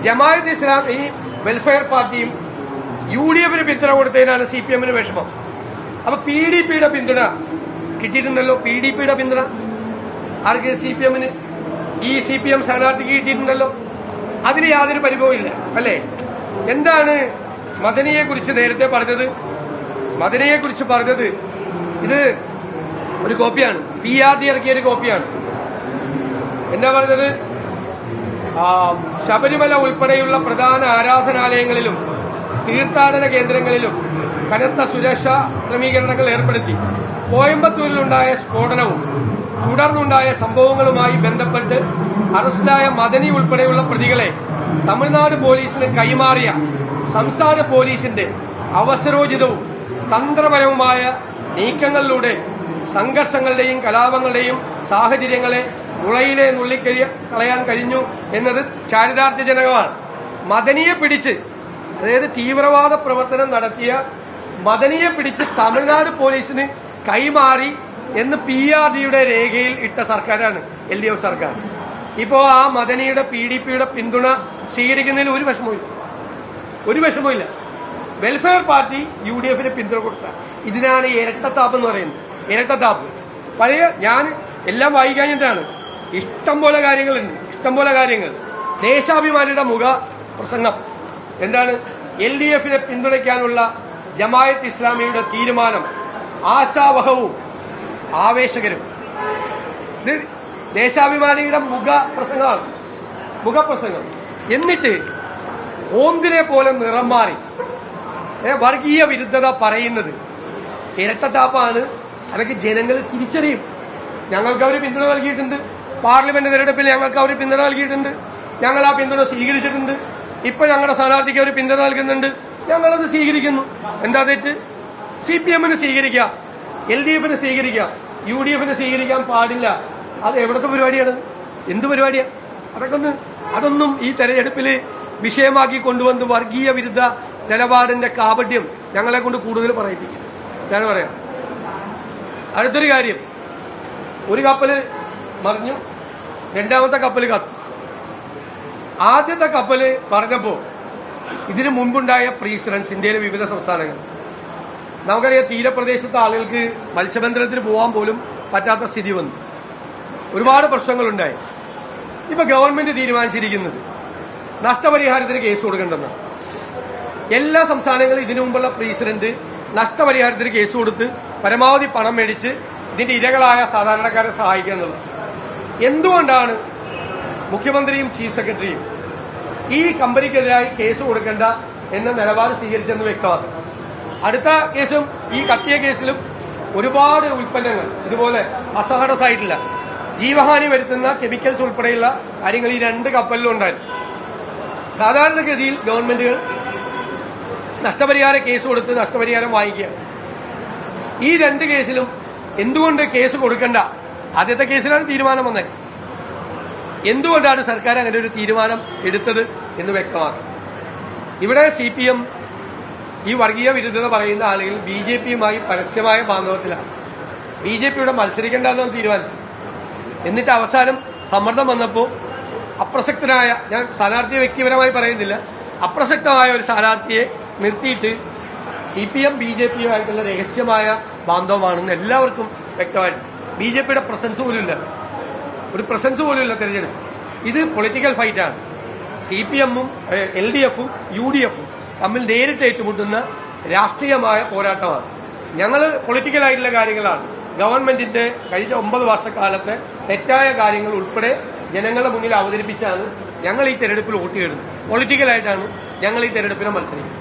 ജമാഅത്ത് ഇസ്ലാം ഈ വെൽഫെയർ പാർട്ടിയും UDF-ന് പിന്തുണ കൊടുത്തതിനാണ് CPM-ന് വിഷമം. അപ്പൊ PDP-യുടെ പിന്തുണ കിട്ടിയിട്ടുണ്ടല്ലോ. PDP-യുടെ പിന്തുണ ആർക്ക്? CPM-ന്. ഈ CPM സ്ഥാനാർത്ഥിക്ക് കിട്ടിയിട്ടുണ്ടല്ലോ. അതിൽ യാതൊരു പരിഭവവും ഇല്ല അല്ലേ? എന്താണ് മദനിയെ കുറിച്ച് നേരത്തെ പറഞ്ഞത്? മദനിയെ കുറിച്ച് പറഞ്ഞത് ഇത് ഒരു കോപ്പിയാണ്, PRD ഇറക്കിയ ഒരു കോപ്പിയാണ്. എന്താ പറഞ്ഞത്? ശബരിമല ഉൾപ്പെടെയുള്ള പ്രധാന ആരാധനാലയങ്ങളിലും തീർത്ഥാടന കേന്ദ്രങ്ങളിലും കനത്ത സുരക്ഷാ ക്രമീകരണങ്ങൾ ഏർപ്പെടുത്തി. കോയമ്പത്തൂരിലുണ്ടായ സ്ഫോടനവും തുടർന്നുണ്ടായ സംഭവങ്ങളുമായി ബന്ധപ്പെട്ട് അറസ്റ്റിലായ മദനി ഉൾപ്പെടെയുള്ള പ്രതികളെ തമിഴ്നാട് പോലീസിന് കൈമാറിയ സംസ്ഥാന പോലീസിന്റെ അവസരോചിതവും തന്ത്രപരവുമായ നീക്കങ്ങളിലൂടെ സംഘർഷങ്ങളുടെയും കലാപങ്ങളുടെയും സാഹചര്യങ്ങളെ മുളയിലെ നുള്ളിക്കളയാൻ കഴിഞ്ഞു എന്നത് ചാരിതാർത്ഥ്യജനകമാണ്. മദനിയെ പിടിച്ച്, അതായത് തീവ്രവാദ പ്രവർത്തനം നടത്തിയ മദനിയെ പിടിച്ച് തമിഴ്നാട് പോലീസിന് കൈമാറി എന്ന് PRD-യുടെ രേഖയിൽ ഇട്ട സർക്കാരാണ് LDF സർക്കാർ. ഇപ്പോ ആ മദനിയുടെ PDP-യുടെ പിന്തുണ സ്വീകരിക്കുന്നതിൽ ഒരു വിഷമവും. വെൽഫെയർ പാർട്ടി UDF-ന് പിന്തുണ കൊടുത്ത ഇതിനാണ് ഇരട്ടത്താപ്പ് എന്ന് പറയുന്നത്. ഇരട്ടത്താപ്പ് ഞാൻ എല്ലാം വായിക്കാഞ്ഞിട്ടാണ്. ഇഷ്ടംപോലെ കാര്യങ്ങൾ. ദേശാഭിമാനിയുടെ മുഖ പ്രസംഗം എന്താണ്? LDF-നെ പിന്തുണയ്ക്കാനുള്ള ജമാഅത്ത് ഇസ്ലാമിയുടെ തീരുമാനം ആശാവഹവും ആവേശകരും. ഇത് ദേശാഭിമാനിയുടെ മുഖപ്രസംഗം. എന്നിട്ട് ഓന്തിനെ പോലെ നിറം മാറി വർഗീയ വിരുദ്ധത പറയുന്നത് ഇരട്ടത്താപ്പാണ്. അതൊക്കെ ജനങ്ങൾ തിരിച്ചറിയും. ഞങ്ങൾക്ക് അവർ പിന്തുണ നൽകിയിട്ടുണ്ട്. പാർലമെന്റ് തെരഞ്ഞെടുപ്പിൽ ഞങ്ങൾക്ക് അവർ പിന്തുണ നൽകിയിട്ടുണ്ട്. ഞങ്ങൾ ആ പിന്തുണ സ്വീകരിച്ചിട്ടുണ്ട്. ഇപ്പൊ ഞങ്ങളുടെ സ്ഥാനാർത്ഥിക്ക് അവർ പിന്തുണ നൽകുന്നുണ്ട്. ഞങ്ങളത് സ്വീകരിക്കുന്നു. എന്താ തെറ്റ്? CPM-ന് സ്വീകരിക്കാം, LDF-ന് സ്വീകരിക്കാം, UDF-ന് സ്വീകരിക്കാൻ പാടില്ല. അത് എവിടത്തെ പരിപാടിയാണ്? എന്ത് പരിപാടിയാണ് അതൊന്നും ഈ തെരഞ്ഞെടുപ്പിൽ വിഷയമാക്കി കൊണ്ടുവന്ന് വർഗീയ വിരുദ്ധ നിലപാടിന്റെ കാപട്യം ഞങ്ങളെ കൊണ്ട് കൂടുതൽ പറയിപ്പിക്കും. ഞാൻ പറയാം. അടുത്തൊരു കാര്യം, ഒരു കപ്പല് മറിഞ്ഞു, രണ്ടാമത്തെ കപ്പല് കത്തി. ആദ്യത്തെ കപ്പല് പറഞ്ഞപ്പോ ഇതിനു മുൻപുണ്ടായ പ്രീസിഡൻസ് ഇന്ത്യയിലെ വിവിധ സംസ്ഥാനങ്ങൾ, നമുക്കറിയാം, തീരപ്രദേശത്തെ ആളുകൾക്ക് മത്സ്യബന്ധനത്തിന് പോകാൻ പോലും പറ്റാത്ത സ്ഥിതി വന്നു. ഒരുപാട് പ്രശ്നങ്ങളുണ്ടായി. ഇപ്പൊ ഗവൺമെന്റ് തീരുമാനിച്ചിരിക്കുന്നത് നഷ്ടപരിഹാരത്തിന് കേസ് കൊടുക്കേണ്ടെന്നാണ്. എല്ലാ സംസ്ഥാനങ്ങളും ഇതിനു മുമ്പുള്ള പ്രസിഡന്റ് നഷ്ടപരിഹാരത്തിന് കേസ് കൊടുത്ത് പരമാവധി പണം മേടിച്ച് ഇതിന്റെ ഇരകളായ സാധാരണക്കാരെ സഹായിക്കുക എന്നുള്ളത്. എന്തുകൊണ്ടാണ് മുഖ്യമന്ത്രിയും ചീഫ് സെക്രട്ടറിയും ഈ കമ്പനിക്കെതിരായി കേസ് കൊടുക്കേണ്ട എന്ന നിലപാട് സ്വീകരിച്ചെന്ന് വ്യക്തമാണ്. അടുത്ത കേസും ഈ കത്തിയ കേസിലും ഒരുപാട് ഉൽപ്പന്നങ്ങൾ ഇതുപോലെ അസഹഡസ് ആയിട്ടില്ല, ജീവഹാനി വരുത്തുന്ന കെമിക്കൽസ് ഉൾപ്പെടെയുള്ള കാര്യങ്ങൾ ഈ രണ്ട് കപ്പലിലും ഉണ്ടായിരുന്നു. സാധാരണഗതിയിൽ ഗവൺമെന്റുകൾ നഷ്ടപരിഹാര കേസ് കൊടുത്ത് നഷ്ടപരിഹാരം വാങ്ങിക്കുക. ഈ രണ്ട് കേസിലും എന്തുകൊണ്ട് കേസ് കൊടുക്കണ്ട? ആദ്യത്തെ കേസിലാണ് തീരുമാനം വന്നത്. എന്തുകൊണ്ടാണ് സർക്കാർ അങ്ങനെ ഒരു തീരുമാനം എടുത്തത് എന്ന് വ്യക്തമാക്കും. ഇവിടെ CPM ഈ വർഗീയ വിരുദ്ധത പറയുന്ന ആളുകൾ BJP-യുമായി പരസ്യമായ ബാന്ധവത്തിലാണ്. BJP-യുടെ മത്സരിക്കേണ്ടെന്നാണ് തീരുമാനിച്ചത്. എന്നിട്ട് അവസാനം സമ്മർദ്ദം വന്നപ്പോൾ അപ്രസക്തനായ, ഞാൻ സ്ഥാനാർത്ഥിയെ വ്യക്തിപരമായി പറയുന്നില്ല, അപ്രസക്തമായ ഒരു സ്ഥാനാർത്ഥിയെ നിർത്തിയിട്ട് CPM BJP-യുമായിട്ടുള്ള രഹസ്യമായ ബാന്ധവമാണെന്ന് എല്ലാവർക്കും വ്യക്തമായിട്ട്. BJP-യുടെ പ്രസൻസ് പോലും ഇല്ല തെരഞ്ഞെടുപ്പ്. ഇത് പൊളിറ്റിക്കൽ ഫൈറ്റാണ്. CPM-ഉം LDF-ഉം UDF-ഉം തമ്മിൽ നേരിട്ട് ഏറ്റുമുട്ടുന്ന രാഷ്ട്രീയമായ പോരാട്ടമാണ്. ഞങ്ങൾ പൊളിറ്റിക്കലായിട്ടുള്ള കാര്യങ്ങളാണ് ഗവൺമെന്റിന്റെ കഴിഞ്ഞ 9 വർഷക്കാലത്തെ തെറ്റായ കാര്യങ്ങൾ ഉൾപ്പെടെ ജനങ്ങളുടെ മുന്നിൽ അവതരിപ്പിച്ചാണ് ഞങ്ങൾ ഈ തെരഞ്ഞെടുപ്പിൽ വോട്ട് ചെയ്യുന്നത്. പൊളിറ്റിക്കലായിട്ടാണ് ഞങ്ങൾ ഈ തെരഞ്ഞെടുപ്പിനെ മത്സരിക്കുന്നത്.